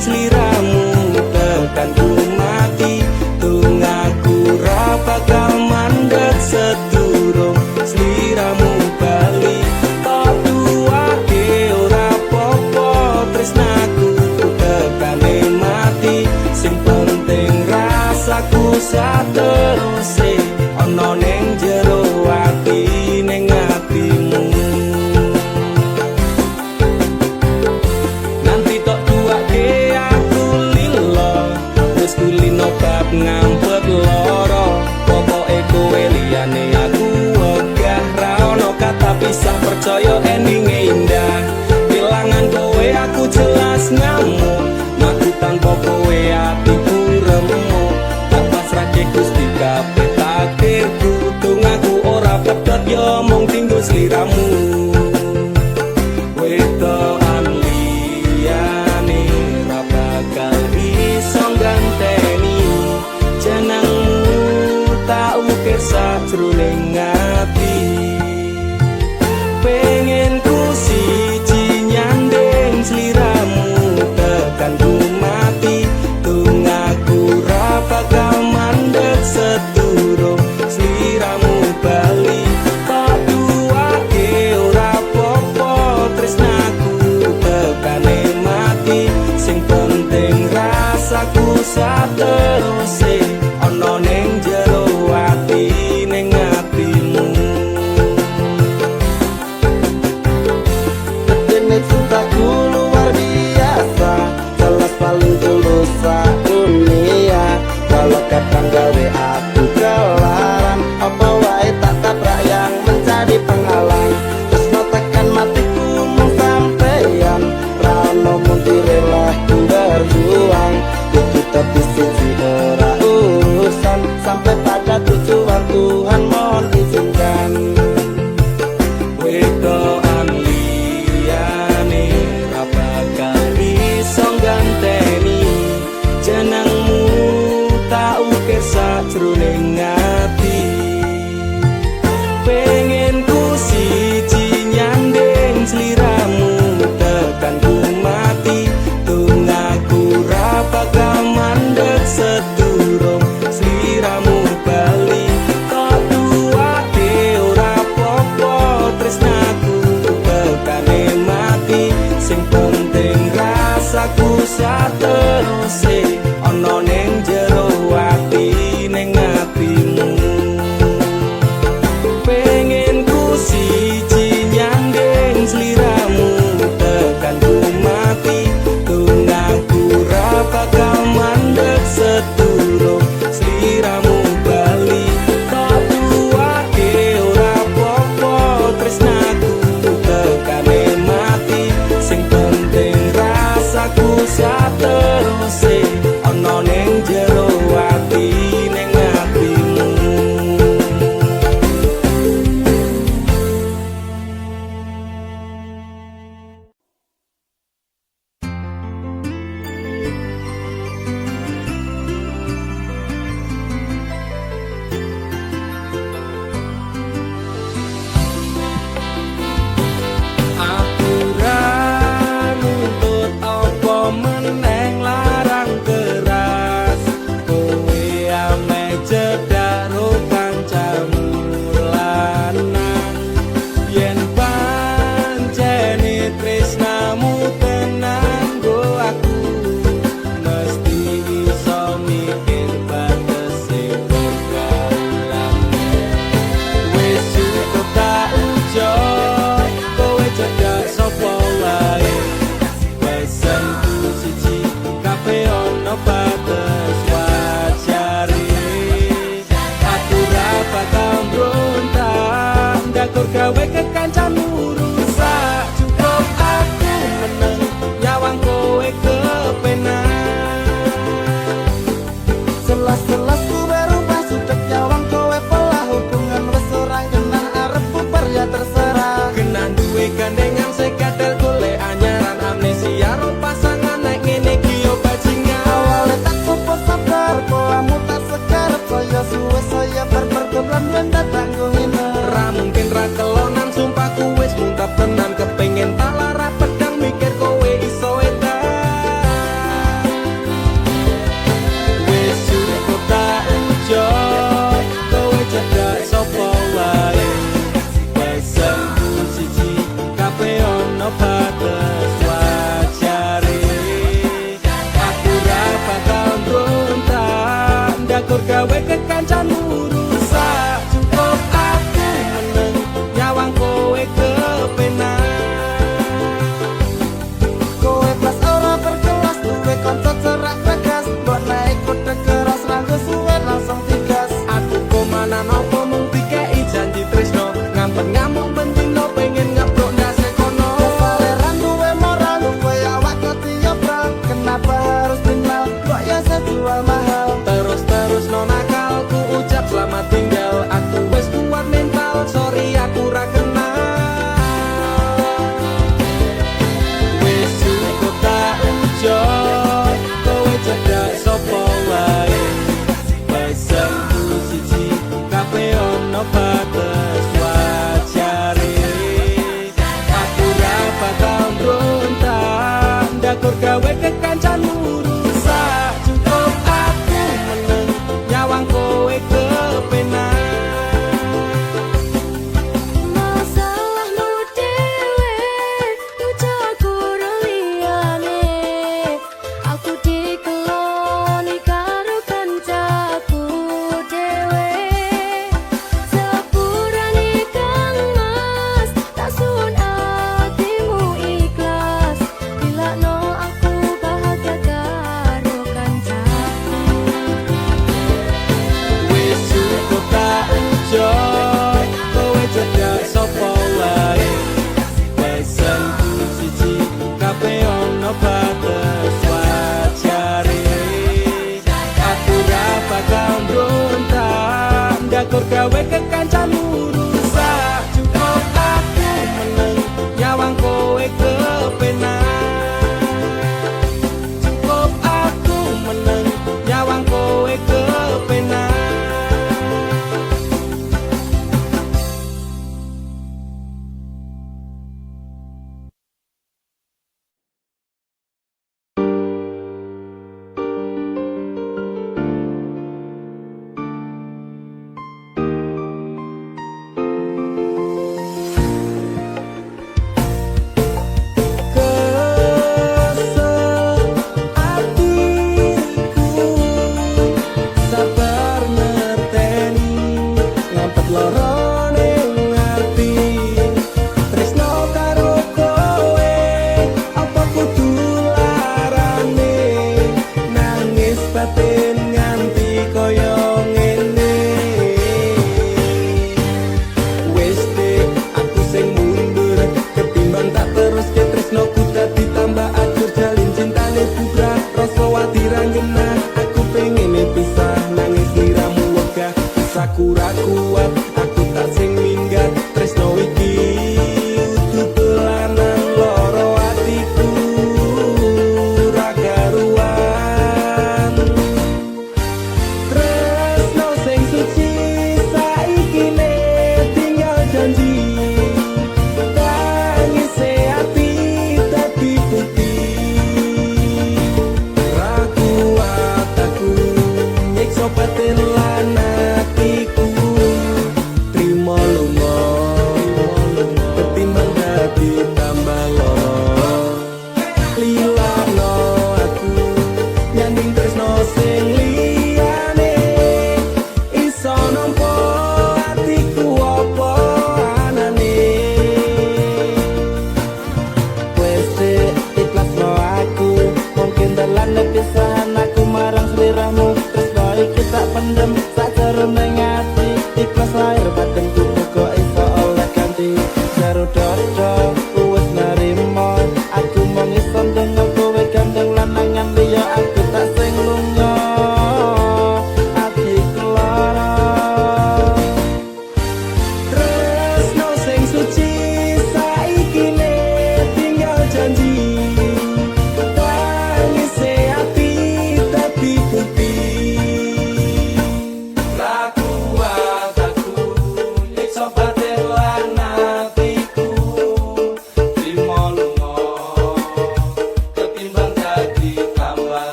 sliramu tekan ku mati tungaku ra bakal mandeg sedurung sliramu bali tak duwake ora popo tresnaku tekane mati sing penting rasaku sateruse ana ning jero ati ning atimu nanti tok duwake aku lilo wis kulino bab ngampet loro pokoke kowe liyane aku wegah ra ono kata pisah percaya endinge indah kelangan kowe aku jelas ngamuk mati tanpa kowe atiku remuk tak pasrahke Gusti kabeh takdirku tungaku ora pedhot yo mung tinggo sliramu wedokan liyane ra bakal iso ganteni jenengmu tak ukir sajroning ati pengen ku siji nyandeng sliramu tekan ku mati tungaku ra bakal mandeg sedurung sliramu bali tak duwake ora popo tresnaku tekane mati sing penting rasaku sateruse ana ning jero ati ning atimu dene cintaku luar biasa jelas paling tulus dunia kalau kadang gawe aku kelaran apa wae tak tabrak yang menjadi penghalang terus no tekan matiku mung sampeyan ra ono mundire lah ku berjuang kudu tapi siji ora urusan sampai pada tujuan Tuhan mohon izinkan wedokan liyane ra bakal iso ganteni jenengmu tak ukir sajroning ati pengen ku siji nyandeng sliramu tekan ku mati tungaku ra bakal mandeg sedurung sliramu bali tak duwake ora popo tresnaku tekane mati sing penting rasaku sateruse ana ning jero ati ning atimu pengen ku siji nyandeng sliramu tekan ku mati tungaku ra bakal mandeg sedurung sliramu bali tak duwake ora popo tresnaku tekane mati sing penting rasaku sateruse ana ning jero ati ning atimu aturan nuntut apa meneng larang gawe kekancanmu rusak. Cukup aku meneng nyawang kowe kepenak. Kowe kelas ora berkelas, duwe kanca cerak tegas, mbok naik kode keras ranggo suwe langsung tigas. Aku komana nopo mung dikei janji tresno, ngampet ngamuk bendino pengen ngebrok ndase kono. Kesaleran duwe moral, duwe awak ketiobral, kenapa harus tinggal kok ya sejual mahal. Terus no nakal, ku ucap selamat tinggal. Aku wis kuat mental, sorry aku ra kenal. Wis cukup tak ujo, kowe cedak sapa wae. Pesenku siji, kabeh ono batas wajare. Aku ra bakal mbrontak, ndakur gawe kekancanmu rusak. Cukup aku meneng nyawang kowe kepenak. Masalahmu dewe, ucapku liyane. Aku dikeloni karo kancaku dewe. Sepurane kang mas, tak suwun atimu ikhlas. Dilakno aku bahagia karo kancaku. Wis cukup tak ujo, kowe cedak sapa wae. Pesenku siji, kabeh ono batas wajare. Aku ra bakal mbrontak, ndakur gawe kekancanmu rusak. Cukup aku meneng nyawang kowe kepenak. Cukup aku meneng nyawang kowe kepenak. Kesel atiku, sabar ngerteni, ngampet loro ning ati. Tresno karo kowe, apa kudu larane? Nangis batin nganti koyo ngene. Wis dek, aku sing mundur, ketimbang tak terus ke tresnoku dadi tambah akur. Jalin cintane bubrah, rasa wati ra ngena. Aku pengen pisah, nangis liramu wegah. Bisaku ra kuat, aku tak sing minggat. Tresno iki utuh telanang, loro atiku ra karuan. Tresno sing suci saiki ne tinggal janji. Tangise ati dadi putih. Ra kuat aku nyiksa batin lan atiku.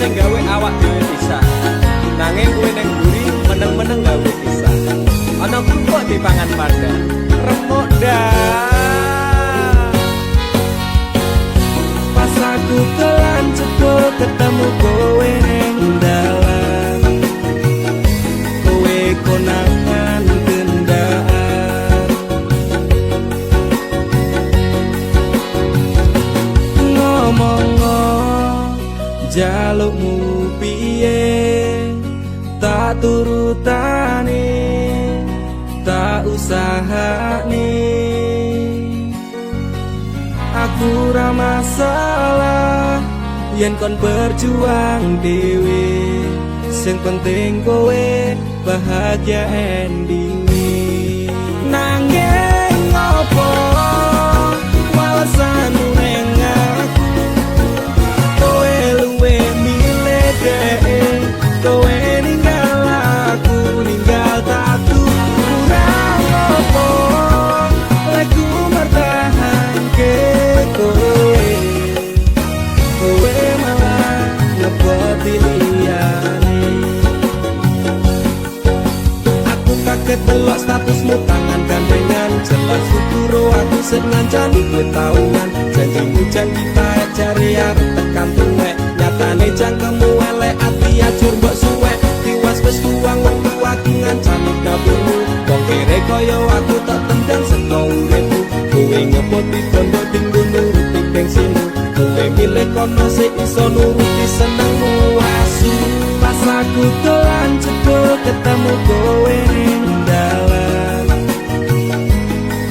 sing gawe awak dhewe pisah. Nanging kowe ning mburi meneng-meneng gawe pisah. Ana kok dipangan panda. Remuk dah. Pas aku kelan cebol ketemu kowe ning dalan. Kowe konangan gendaan. Ngomong jalukmu piye tak turutane tak usahane aku ra masalah yen kon berjuang dhewe sing penting kowe bahagia endinge nanging ngopo walesanmu ning aku kowe luwe milih dhewe kowe ninggal aku ninggal tatu kurang opo aku mertahanke kowe kowe malah ngepoti liyane aku kaget delok statusmu tangan gandengan jelas futuro aku sing ngancani kowe taungan janjimu janji bae cari arep tekan tuwek nyatane cangkemmu elek ati ajur mbok suwek tiwas wis tuang wektu aku ngancani dapurmu wong kere kaya aku tak tendang seko uripku kowe ngepoti bondo dinggo nuruti bensinmu kowe milih kono sing iso nuruti senengmu asu pas aku dolan jebul ketemu kowe ning dalan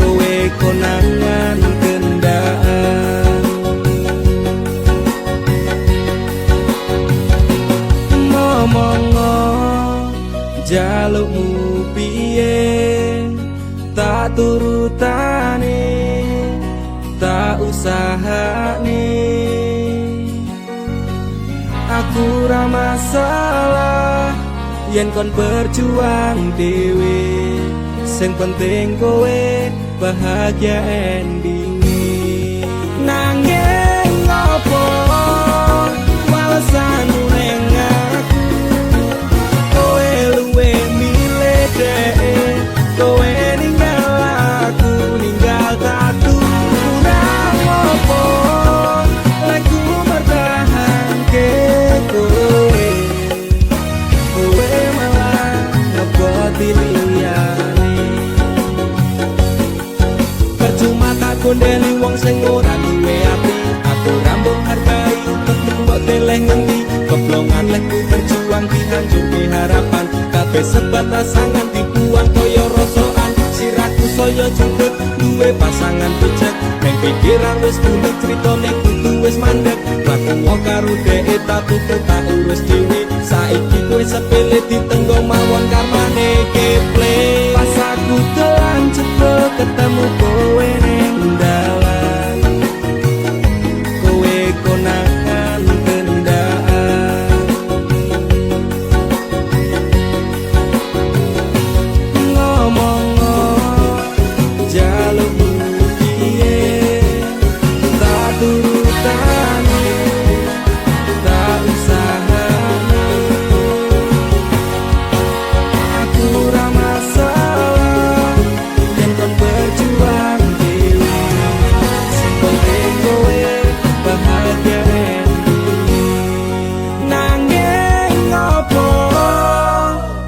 kowe konangan gendaan ngomong jalukmu piye tak turutane tak usahane aku ra masalah yen kon berjuang dhewe sing penting kowe bahagia endinge nanging ngopo walesanmu ning aku kowe luwe milih dhewe kowe ninggal aku ninggal tatu kurang opo aku mertahanke kowe kowe malah ngeboti liyane percuma tak gondeli wong sing ora duwe ati aku rambung hargai utekmu mbok teleh ngendi keblongan lekku berjuang dihancurke harapan kabeh sebatas sangan dibuang kaya rosokan siraku saya jundut duwe pasangan becek ning pikiran wis bulet critane kudu wis mandek laku karo dhek tak tuku tak urus dhewe saiki kowe sepele ditenggo mawon karmane keple pas aku dolan jebul ketemu kowe ning dalan kowe konangan gendaan ngomong jalukmu piye tak turutane tak usahane aku ra masalah yen kon berjuang dhewe sing penting kowe bahagia endinge nanging ngopo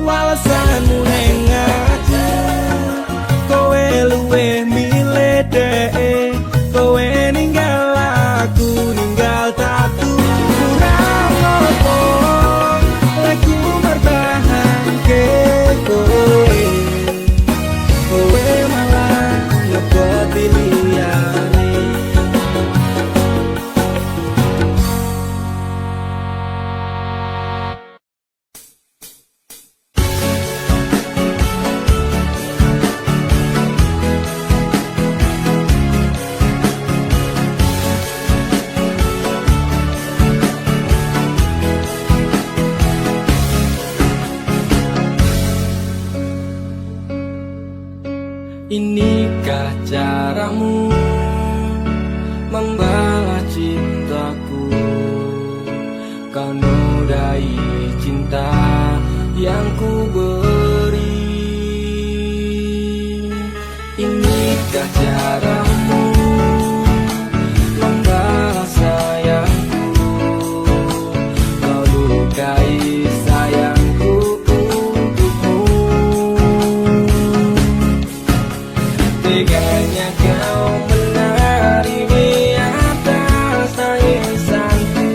walesanmu ning aku kowe luwe milih dhewe kowe ninggal aku ninggal tatu kurang opo aku mertahanke kowe kowe malah ngepoti liyane Inikah caramu membalas cintaku? Kau Apakah caramu membalas sayangku? Kau lukai sayangku untukmu. Teganya kau menari di atas tangisanku.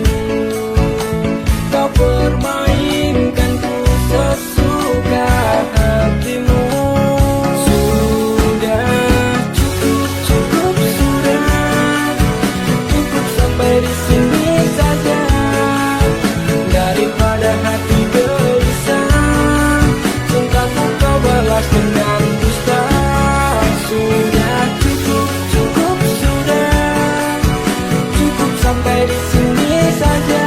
Kau permainkanku sesuka hatimu. Sudah cukup, cukup sudah. Cukup sampai di sini saja. Daripada hati gelisah, cintaku kau balas dengan dusta. Sudah cukup, cukup sudah. Cukup sampai di sini saja.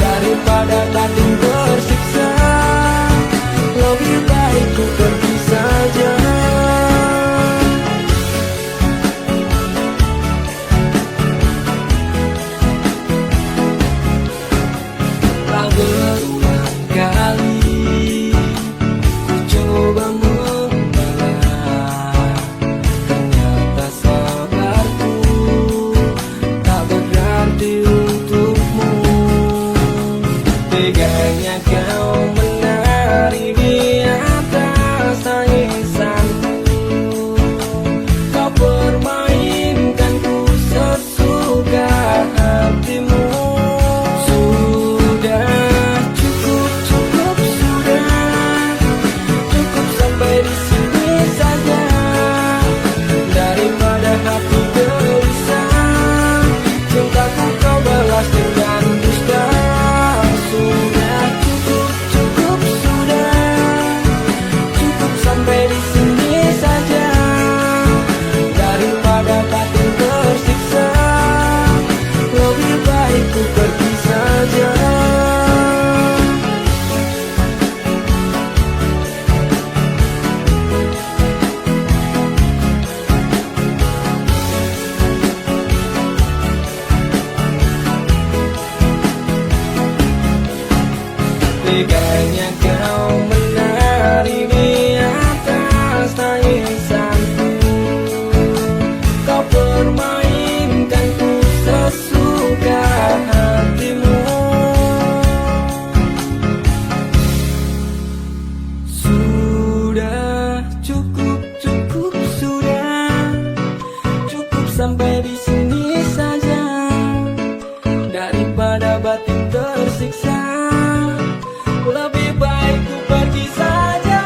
Daripada batin tersiksa, lebih baik ku pergi saja. Tak berulang kali ku coba membalas, ternyata sabarku tak berarti untukmu. Teganya kau menari di atas tangisanku. Kau permainkanku sesuka hatimu. Sudah cukup, cukup sudah. Cukup sampai di sini saja. Daripada hati gelisah, cintaku kau balas dengan dusta. Sudah cukup, cukup sudah. Cukup sampai di sini saja. Daripada batin tersiksa, lebih baik ku pergi saja. Teganya kau menari di atas tangisanku. Kau permainkanku sesuka hatimu. Sudah cukup, cukup sudah. Cukup sampai di sini saja. Daripada batin tersiksa, lebih baik ku pergi saja.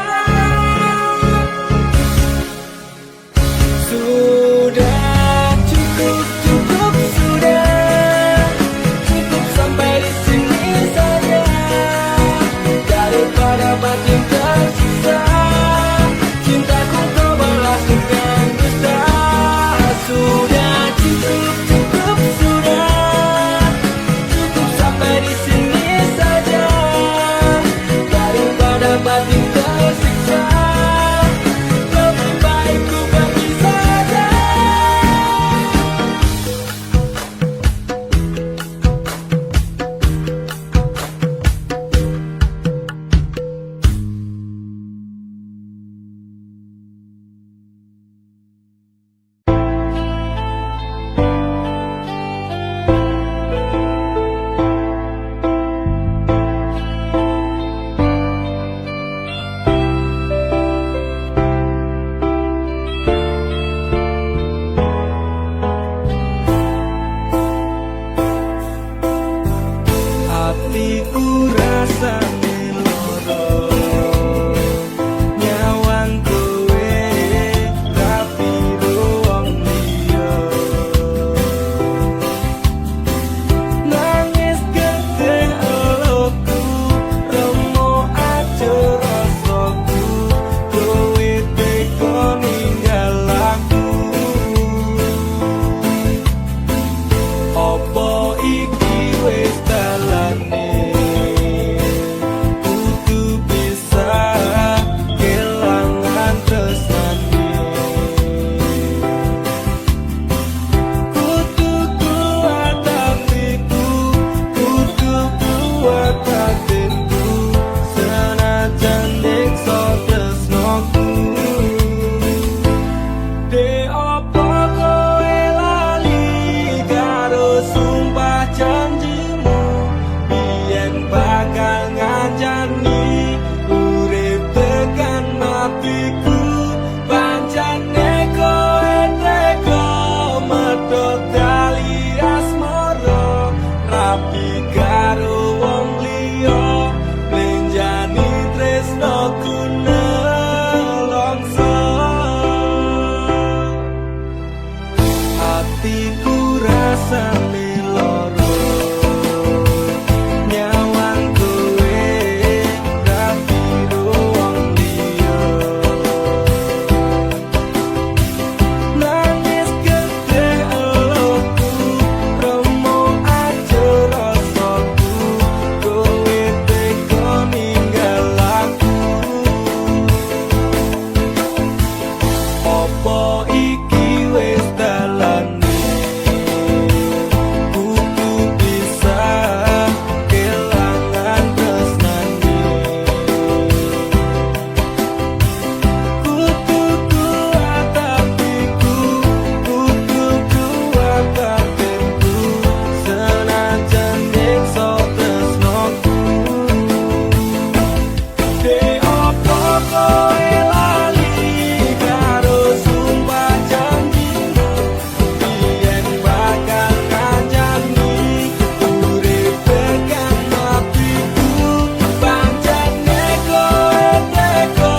Sudah cukup, cukup sudah. Cukup sampai di sini saja. Daripada batin tersiksa, cintaku kau balas dengan dusta. Sudah cukup, cukup sudah. Cukup sampai di sini saja. Daripada batin tersiksa, lebih baik ku pergi saja. De opo kowe lali karo sumpah janjimu, biyen bakal ngancani urip tekan matiku. Pancene kowe tega medhot tali asmara, rapi karo wong liya, lenjani tresnoku nelongso. Hatiku rasane loro, nyawang kowe rapi wong liya. Nangis gede eluku, remo aja rasaku, kowe tega ninggal aku. Apa iki wis dalane, kudu bisa kelangan tresnane. Kudu kuat hatiku, kudu kuat batinku, senajan nyiksa tresnoku. De opo kowe lali karo sumpah janjimu, biyen bakal ngancani urip tekan matiku. Pancene kowe tega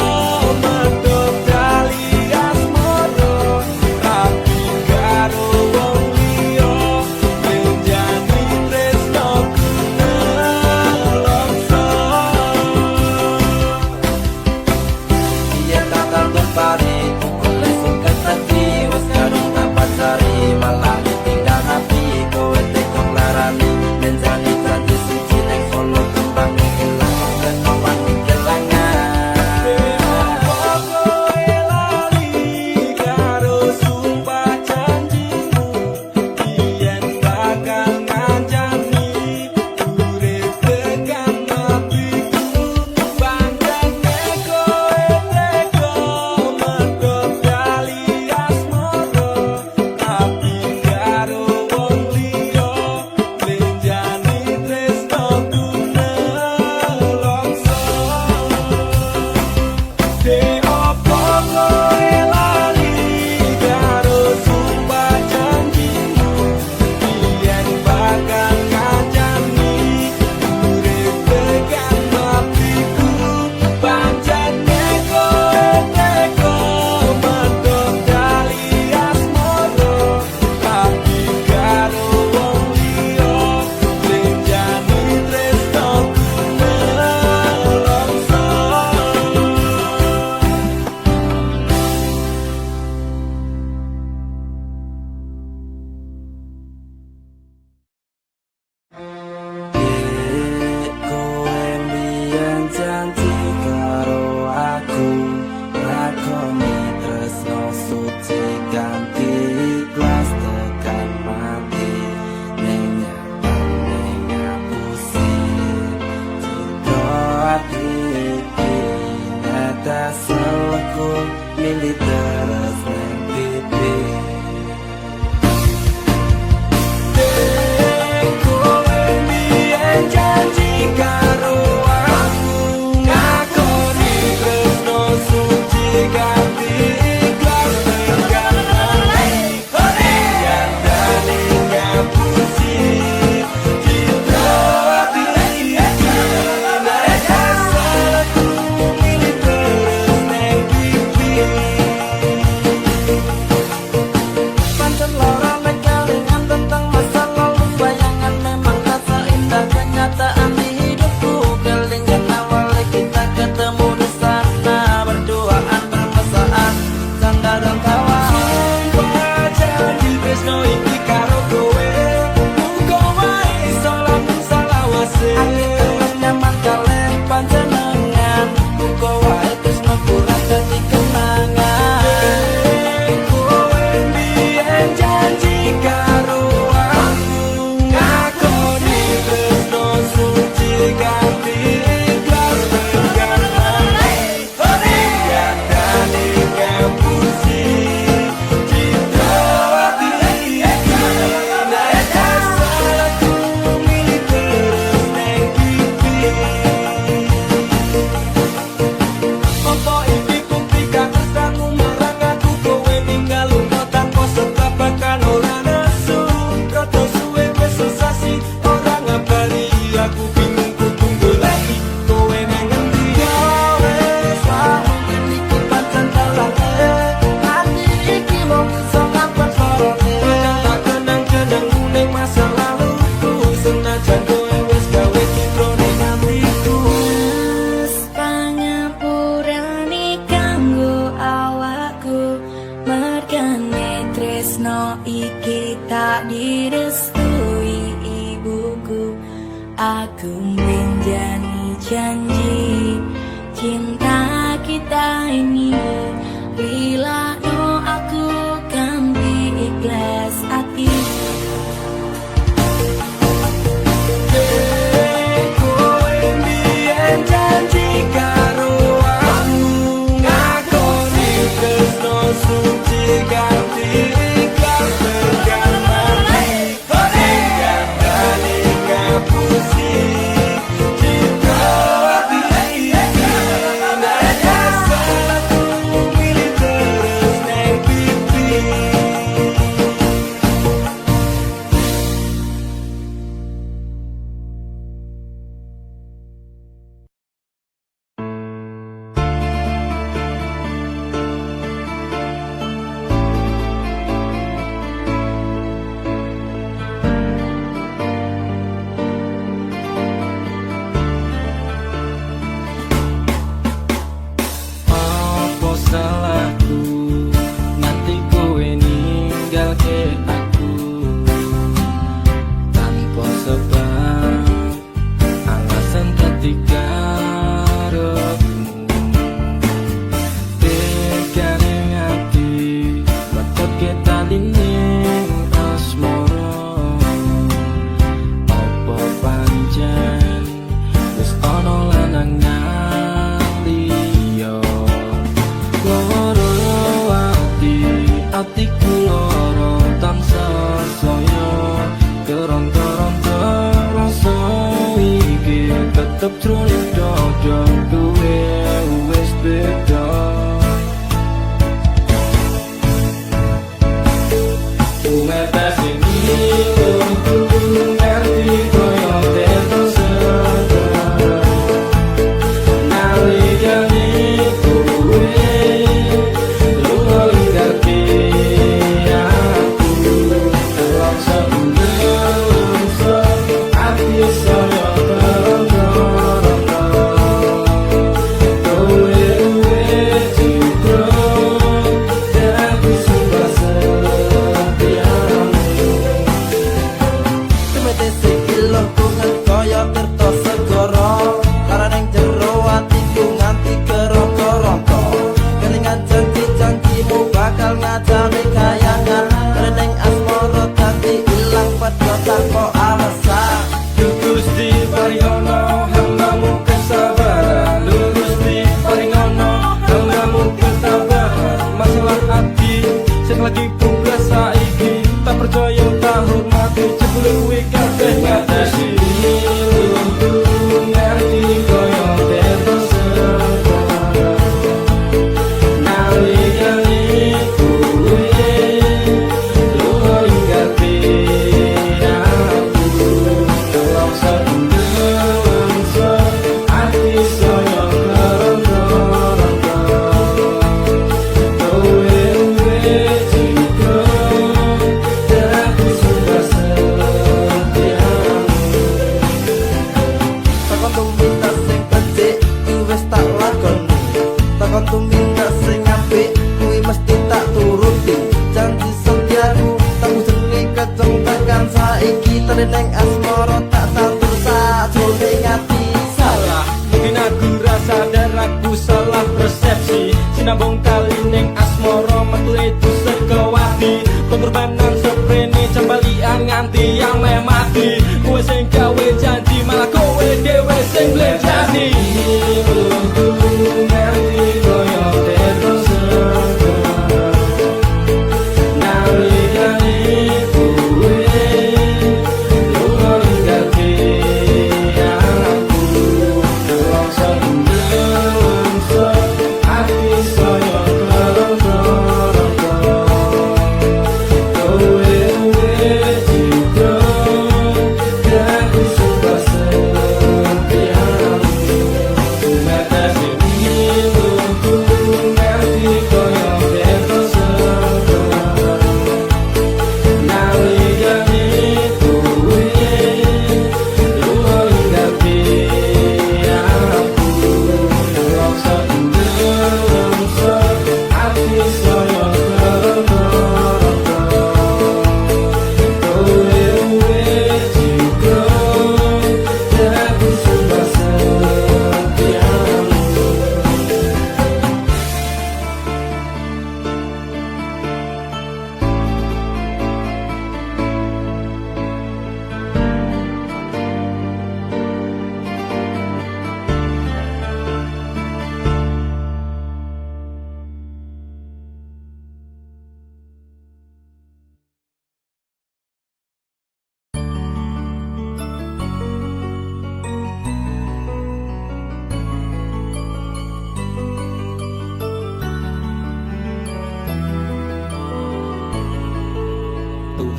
medhot tali asmara, rapi karo wong liya, lenjani tresnoku nelongso. Yen takal tumpari oleh suket hati, wes kadung tak pacari, malah ditinggal api. Kowe tega nglarani lenjani janji suci nek solo kembang ilang, dan wani kelangan. Opo kowe lali karo sumpah janjimu, biyen bakal ngancani urip tekan matiku. Pancene kowe tega medhot tali asmara, rapi karo wong liya, lenjani tresnoku nelongso. De opo kowe lali karo sumpah janjimu, biyen bakal ngancani urip tekan matiku. Pancene kowe tega medhot tali asmara, rapi karo wong liya, lenjani tresnoku nelongso. Kowe mbiyen janji karo aku, lakoni tresno suci kanthi ikhlas tekan mati. Ning nyatane ngapusi cinta ati iki, netes selku milih terus ning pipi. Kowe mbiyen janji karo aku, ngakoni tresno suci kanthi ikhlas tekan mati. Nyatane ngapusi cinta ati iki, netes selku milih terus ning pipi. Pancen lara nek kelingan tentang masa lalu, bayangan memang tak seindah kenyataan di hidupku. Kelingan awal kita ketemu di sana, berduaan bermesraan, canda dan tawa. Sumpah janji tresno iki karo kowe, muga wae iso lamun salawase. Ati terus nyaman kalih panjenengan, muga wae tresnoku ra dadi kenangan. Kowe mbiyen janji karo aku, ngakoni tresno suci kanthi ikhlas tekan mati. Nyatane ngapusi Margane tresno iki tak direstui ibuku. Aku menjani janji cinta kita ini, bila no aku kan ikhlas hati. Kowe mbiyen janji karo aku, ngakoni tresno suci ganti ikhlas tekan mati. Hingga tali kapusi cinta hati ini, nek salahku milih terus neng pipi. Apa salahku nganti kowe ninggalke aku tanpa sebab, alasan ketika rohmu tekane hati betot kita lining asmara. Apa pancen wis ana lanangan liya, loro atiku loro tansah saya keronta-ronta rasa iki tetep jroning dada kowe wis beda. Umetas ini untuk ngerti koyo teto sekarang. Nalikane kowe lunga ngerti aku, dalam sebelum hati saya terengah-engah. Kowe juga dan aku suka setiamu. Tumete sikilo kungan kaya tirta segara, karaneng jero atiku nganti kerongko-rongko. Kelingan janji-janjimu bakal ngajami kayangan, karaneng asmara dadi ilang padha tanpa alasan. Gusti paringono hambamu kesabaran, Gusti paringono hambamu ketabahan. Masalah hati sing lagi bugas saiki, tak percaya tak hormati jebule kuwi kabeh ngatasi. Ngerti koyo teto sekarang. Nalikane kowe lunga ngerti aku, dalam sebelum hati saya kerongko-rongko. Kowe juga dan aku suka setiamu. Takon tuminta sing becik kuwi wis tak lakoni, takon tuminta sing apik kuwi mesti tak turuti. Janji setiaku tak jenenge keceng tekan saiki, teneng asmara tak tatur sajroning ati. Salah, mungkin aku rasa dan aku salah persepsi. Sinambung kali ning asmara metu itu sekewati, pengorbanan seprene cembalian nganti yang meh mati. Kowe sing gawe janji malah kowe dhewe sing blejani. Ngerti koyo teto sekarang. Nalikane kowe lunga ngerti aku, dalam sebelum hati saya kerongko-rongko.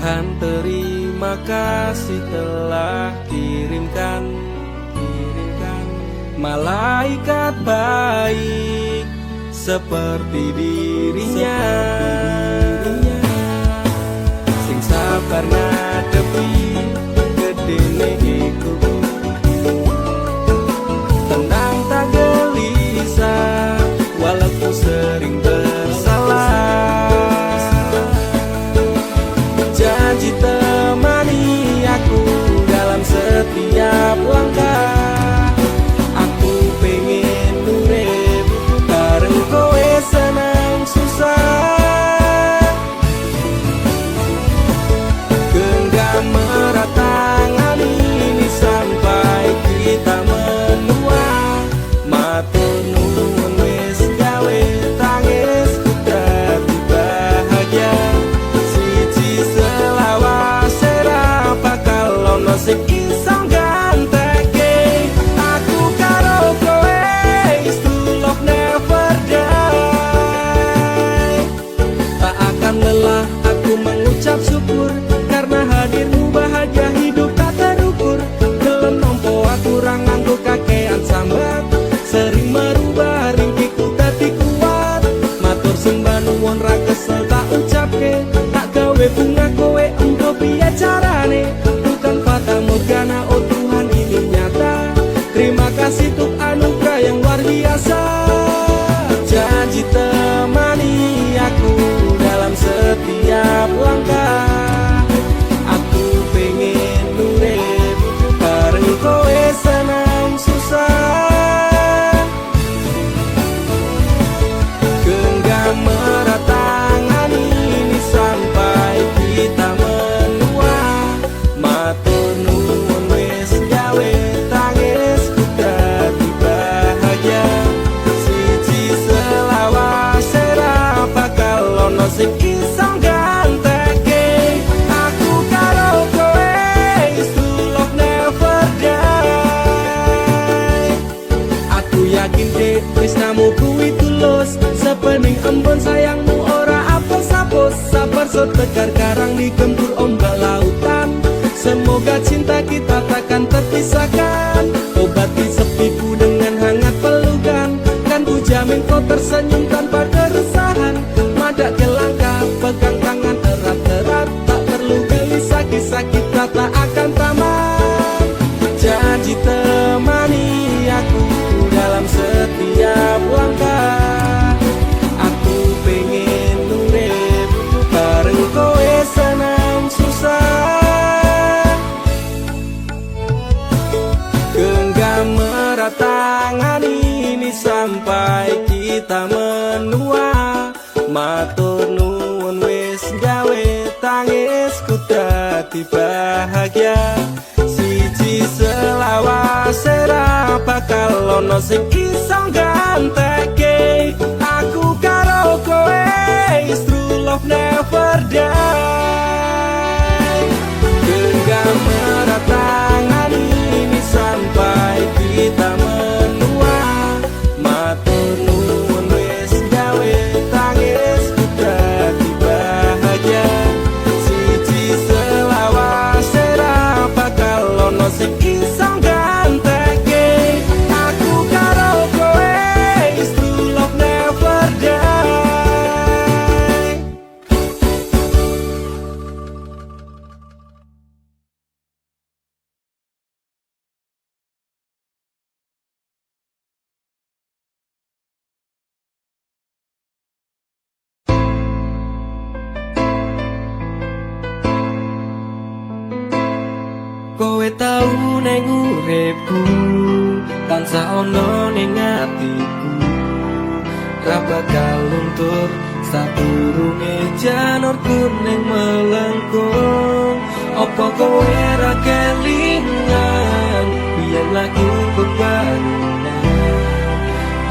Tuhan terima kasih telah kirimkan malaikat baik seperti dirinya, sing sabar ngadepi gedene iku, tenang tak gelisah walaupun sering bersalah. Janji temani aku dalam setiap langkah, aku pengen urip bareng kowe senang susah. Genggam erat tangan ini sampai kita menua, matur nuwun wis gawe tangis dadi bahagia. Siji selawase ra bakal ono sing iso ganteke aku karo kowe, is true love never die. Tak akan lelah aku mengucap syukur karena hadirmu bahagia hidup tak terukur. Gelem nompo aku ra nganggo kakean sambat, sering merubah ringkiku dadi kuat. Matur sembah nuwun ra kesel tak ucapke, tak gawe bunga kowe engko piye carane. Bukan fata morgana, oh Tuhan ini nyata. Terima kasih untuk anugerah yang luar biasa. Janji temani aku dalam setiap langkah, aku pengen urip bareng kowe senang susah. Genggam erat tangan ini sampai kita menua, matur nuwun wis gawe tangisku dadi bahagia. Siji selawase ra bakal ono sing iso ganteke aku karo kowe, is true love never die. Aku yakin dek tresnamu kuwi tulus, sepening embun sayangmu ora apus-apus. Sabar so tegar karang digempur ombak lautan, semoga cinta kita takkan terpisahkan. Obati sepiku dengan hangat pelukan, kan ku jamin kau tersenyum tanpa keresahan. Madak ke langkah, pegang tangan erat-erat, tak perlu gelisah, kisah kita tak akan tamat. Janji temani aku dalam setiap langkah, aku pengen urip bareng kowe senang susah. Genggam erat tangan ini sampai kita menua, matur nuwun wis gawe tangisku dadi bahagia. Siji selawase ra bakal ono sing iso ganteke aku karo kowe, is true love never die. Genggam erat tangan ini sampai kita menua, matur nuwun wis gawe tangisku dadi bahagia. Siji selawase ra bakal ono sing iso ganteke aku karo kowe, is true love never die. Kowe tau neng uripku, tansah ono ning atiku, ra bakal luntur sadurunge janur kuning melengkung. Apa kowe ra kelingan biyen lagu bebarengan,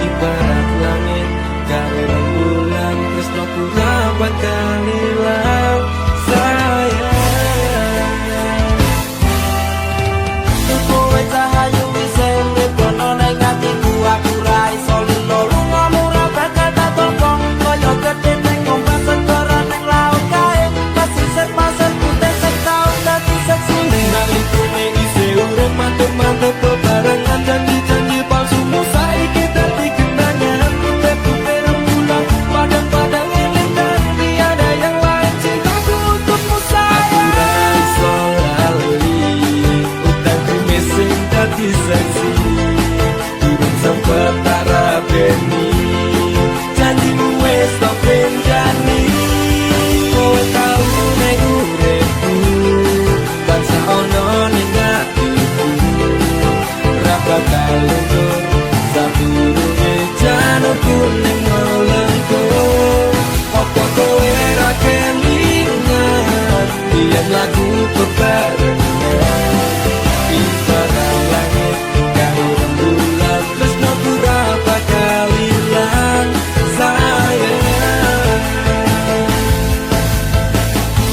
ibarat langit karo rembulan, tresnoku ra bakal ilang sayang. Kowe cahayu wis urip kono ning atiku, aku ra iso lilo lungamu ra bakal tak tolong. Kaya gedhe ning ombak segara ning laut kae, pasisir pasir putih lagu bebarengan ibarat langit karo rembulan tresno ora bakal ilang sayang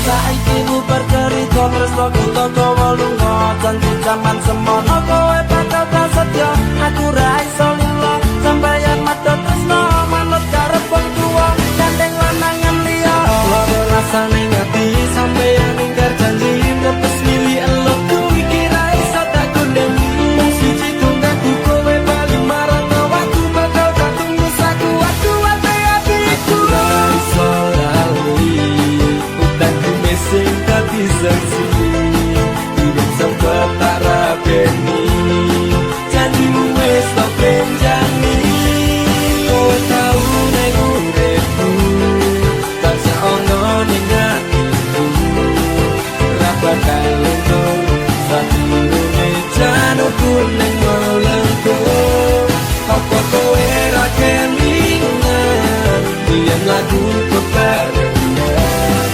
Saiki bubar cerita tresno kita kowe lunga janji jaman semono kowe bakal prasetyo aku ra iso lila sampeyan mata tresno manut karep wong tuwa gandeng lanangan liya loro rasane ngati sampeyan ingkar janji ngepes milih elok kuwi kira iso tak kondeni wong siji tunggaku kowe bali marang aku bakal tak tunggu saku aku ati-atiku ra iso lali utangku mesing dadi saksi hidup sempet tak rabeni janjimu wis tak benjani kowe tau ning uripku tansah ono ning atiku ra bakal luntur sadurunge janurku ning molengku apa kowe ra kelingan yen lagu bebarengan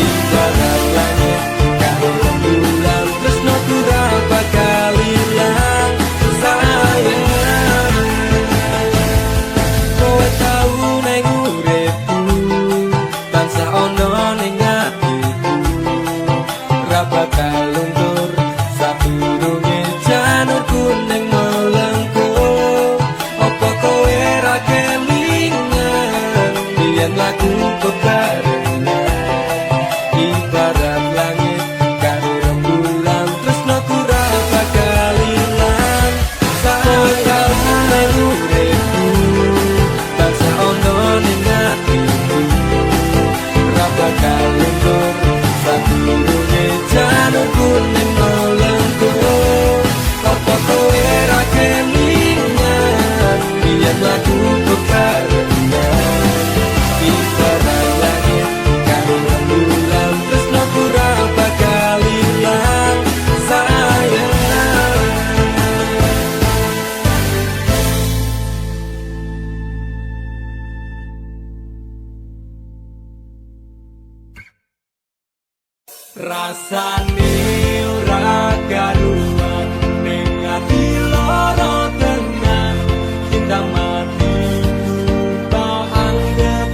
ibarat langit karo rembulan tresno ora bakal ilang sayang kowe tau ning uripku tansah ono ning atiku ra bakal luntur sadurunge janurku ning molengku apa kowe ra kelingan yen lagu bebarengan ibarat langit karo rembulan tresno ora bakal ilang sayang ning uripku tansah ono ning atiku ra bakal luntur sadurunge janurku ning molengku apa kowe ra kelingan yen lagu bebarengan ibarat langit karo rembulan tresno ora bakal ilang sayang rasane ora karuan ning ati loro tenan cinta mati tak anggap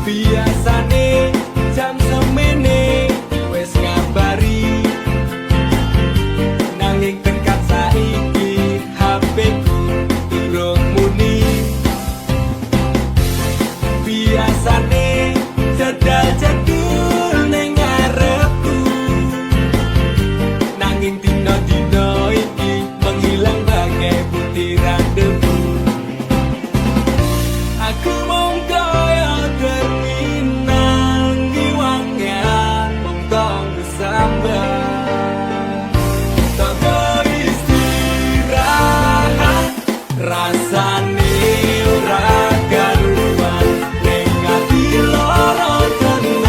biasane jam semene wis ngabari nanging tekan saiki HP ku durung muni biasane jadal jadul ning ngarepku nanging dino-dino iki menghilang bagai butiran debu aku mung kaya terminal ngiwangan mung tong sambat toko istirahat rasane ora karuan ning ati loro tenan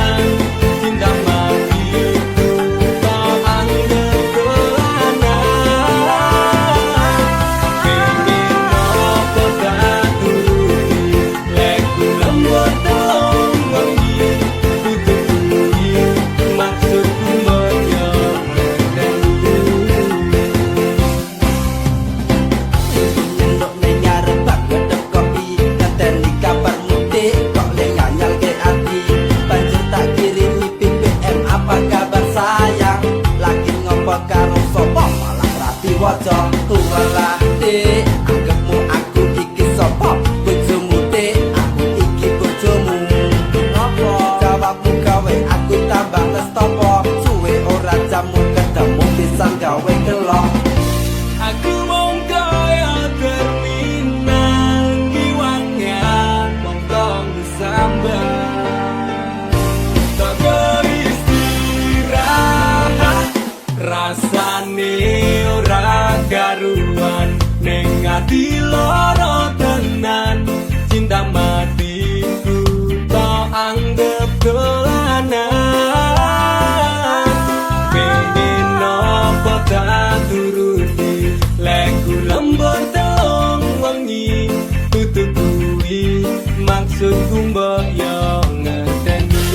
maksudku mbok yo ngenteni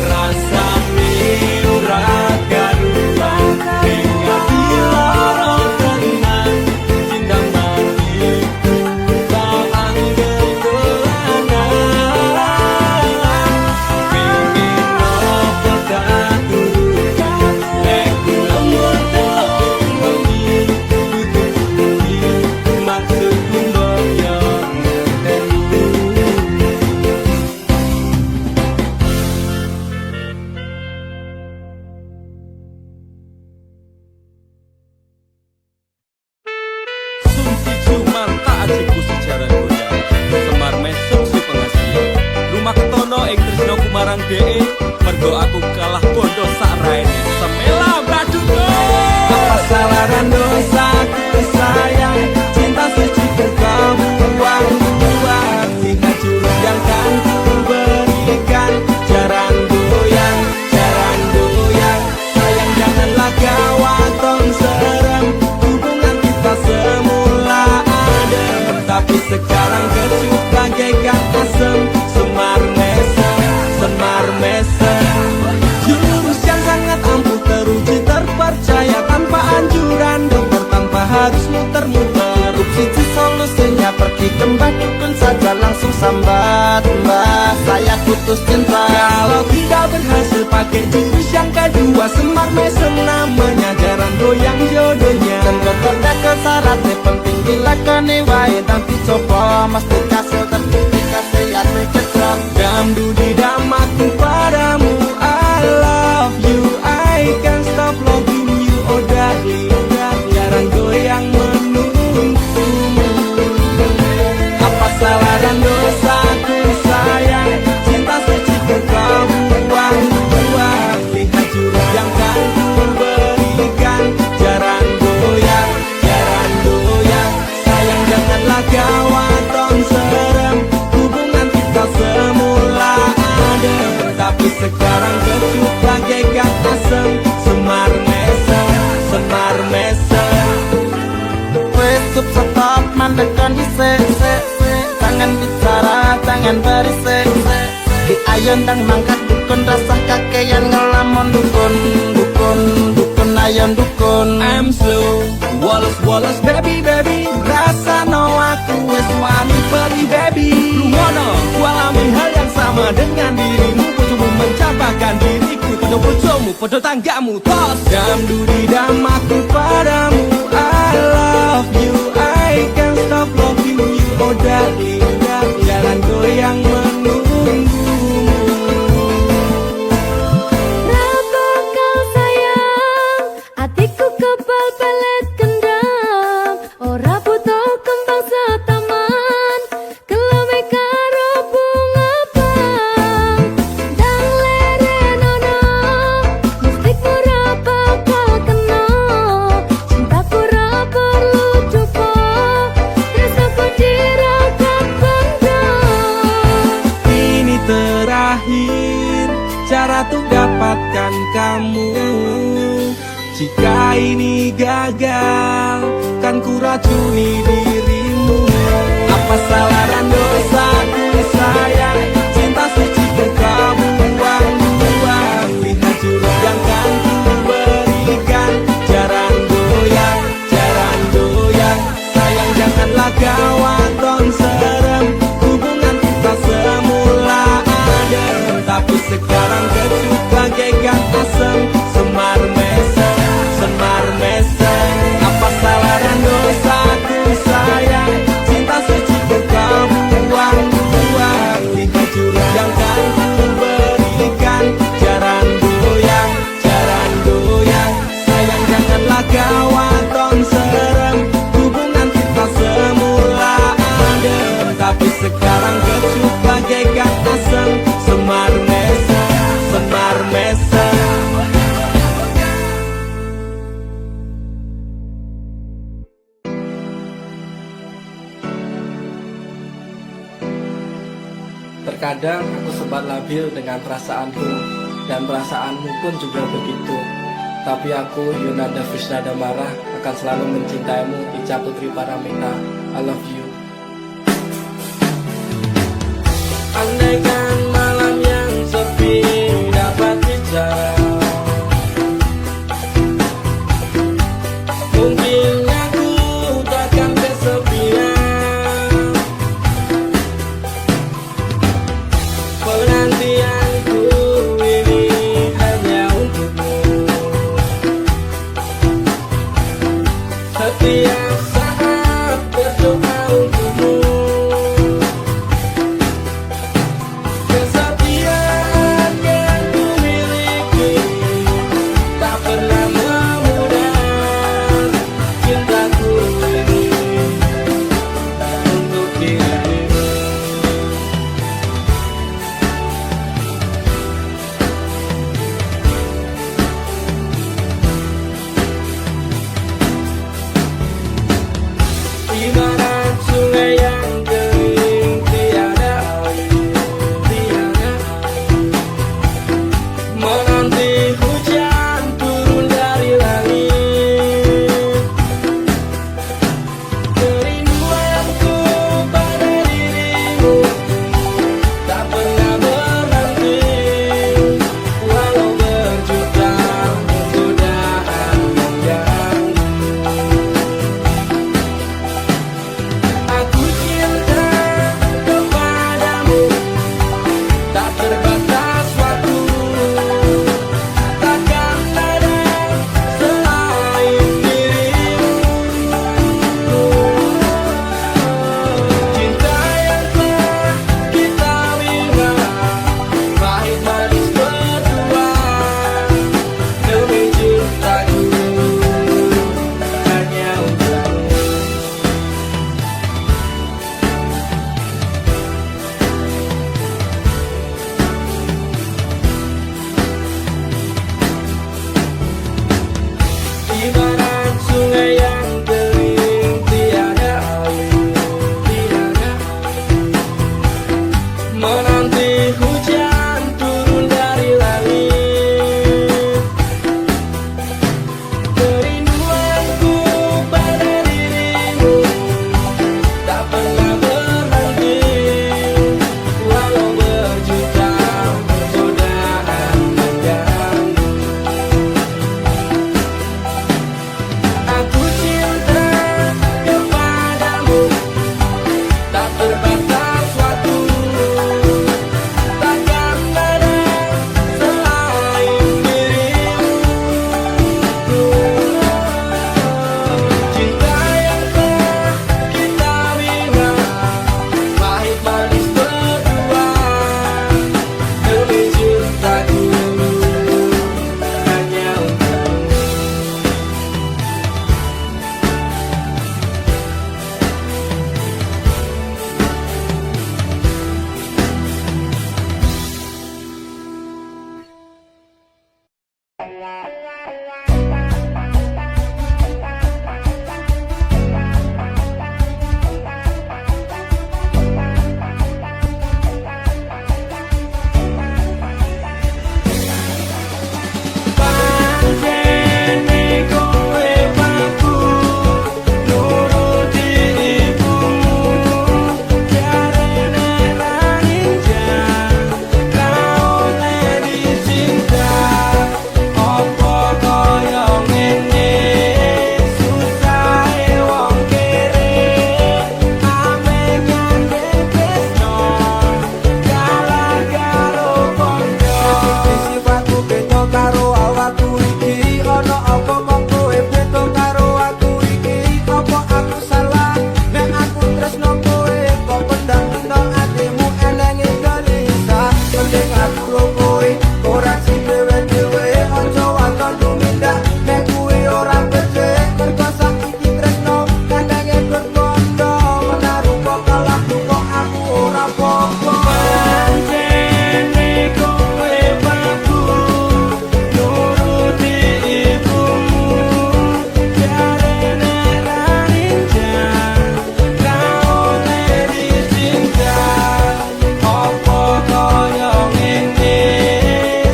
rasane ora karuan ning ati lara tenan cinta matiku tak anggap dolanan pingin apa tak turutan nek lamun telok bengi kudu bengi maksudku mbok yo ngenteni Sumsi cuman tak ajiku sejarah goyang Semar mesuk si pengasihan Rumah ketono ing tresno kumarang dee Mergo aku kalah bondo sak raine Semela braduko Apa salaran dosaku sayang Cinta suci kamu buang-buang Tiga jurus yang kan ku berikan Jaran goyang Sayang janganlah gawat tong serem Hubungan kita semula adem Tapi sekarang kecut bagaikan asem Semar mesem Jurus yang sangat ampuh teruji terpercaya Tanpa anjuran dokter tanpa harus muter-muter Siji solusinya pergi ke mbah dukun saja langsung sambat mbah saya putus cinta. Kalau tidak berhasil pakai jurus yang kedua Semar mesem namanya jaran goyang jodohnya Dan kota ke syaratnya penting dilakoni wae tapi coba mesti kasil terbukti kasih ate ketrap. Damdu di damaku padamu I love you I can't stop loving you oh darling Jaran goyang menunggumu Apa salah dan dosaku sayang Cinta suci kau buang-buang Lihat jurus yang kan ku berikan Jaran goyang Sayang janganlah gawat tong serem Hubungan kita semula adem Tapi sekarang kecut bagaikan asem Semar mesem Wes stop mandekan di se Jangan bicara jangan berisik Di ayon dan mangkat dukun rasa kakean ngelamun dukun ayon dukun. I'm slow Wallace baby Rasa no aku wes wani beli baby Lumono ku alami hal yang sama dengan dirimu Bojomu mencapakan diriku Podo bojomu, podo tanggamu Tos damdu di damaku padamu I love you I can't stop loving you Oh darling Jalan goyang menunggumu Berapa kau sayang, hatiku kebal pelet kendam. Ora butuh kembang setaman, kelame karo bunga bang. Dang lerenono, mustik ora bakal kena. Cintaku ora perlu cupo, tresnaku dirakat pendam. Ini terakhir cara untuk dapatkan kamu Jika ini gagal kan ku racuni dirimu Apa salah dan dosaku sayang Cinta suci kau buang-buang Lihat jurus yang kan ku berikan Jaran goyang Sayang janganlah gawat tong serem Hubungan kita semula adem Tapi sekarang kecut bagaikan asem Semar mesem Apa salah dan dosaku sayang Cinta suci kau buang-buang Lihat jurus yang kan ku berikan Jaran goyang Sayang janganlah gawat tong serem Hubungan kita semula adem Tapi sekarang kecut bagaikan asem Semar mesem Terkadang aku sempat labil dengan perasaanku Dan perasaanmu pun juga begitu Tapi aku, Yunanda Fisnada Marah akan selalu mencintaimu Ica Putri Paramita I love you tak terbatas waktu. Takkan ada selain dirimu. Cinta yang telah kita bina, pahit manis berdua, demi cintaku hanya untukmu. Pancene kowe paku nuruti ibumu, jarene ranginjang kaone dicinta. Opo koyo ngene susahe wong kere, ame nyandeng tresno kalah karo kondo. Sifatku beda karo awakku iki, ono apa mong kowe beda karo aku iki? Apa aku salah nek aku tresno kowe, kok pendang nang atimu elengi gelisah. Mending aku karo kowe ora sing dhewe-dhewe, ojo waton tumindak nek kuwi ora becik. Mergo saiki tresno elengi berkondo, menaruh kok kalah kok aku ora apa-apa. Pancene kowe paku nuruti ibumu, jarene ranginjang kaone dicinta. Opo koyo ngene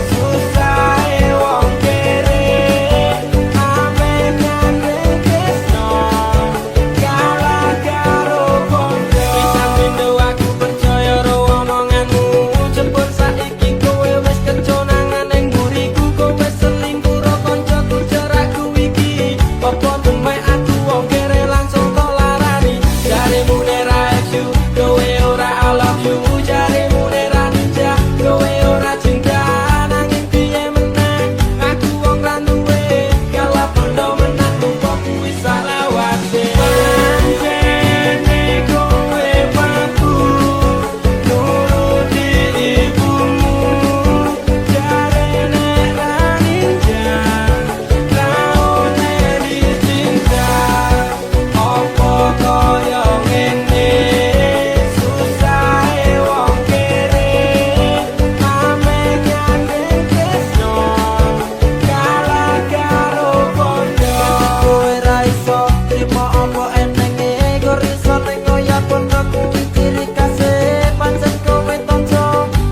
susahe wong kere, ame nyandeng tresno kalah karo kondo. Pisan pindho aku percaya ro omonganmu, jebul saiki kowe wis keconangan ning mburiku. Kowe selingkuh ro koncoku jarakku iki, apa demek aku wong kere langsung tok larani. Jarimu nera you, kowe ora I love you. Jarimu nera ninja, kowe ora cinta. Nanging piye meneh aku wong ra duwe, kalah pondo menangku kok kuwi salah wate. Pancene kowe paku nuruti ibumu, jarene ranginjang kaone dicinta. Opo koyo ngene susahe wong kere, ame nyandeng tresno kalah karo kondo. Kowe ra iso trimo apa enenge, kok iso ning koyo pondo kuwi ciri kasih. Pancen kowe tonjo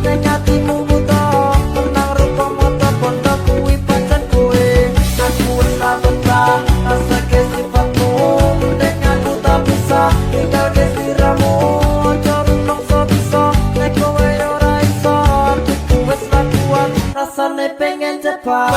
ning atimu buta, tenang rupa mata pondo kuwi pancen kowe. Aku wis ra betah rasake sifatmu, nek aku tak bisa tinggal ke sliramu. Ojo rumangsa bisa nek kowe ora iso, aku wis ra kuat rasane pengen cepat.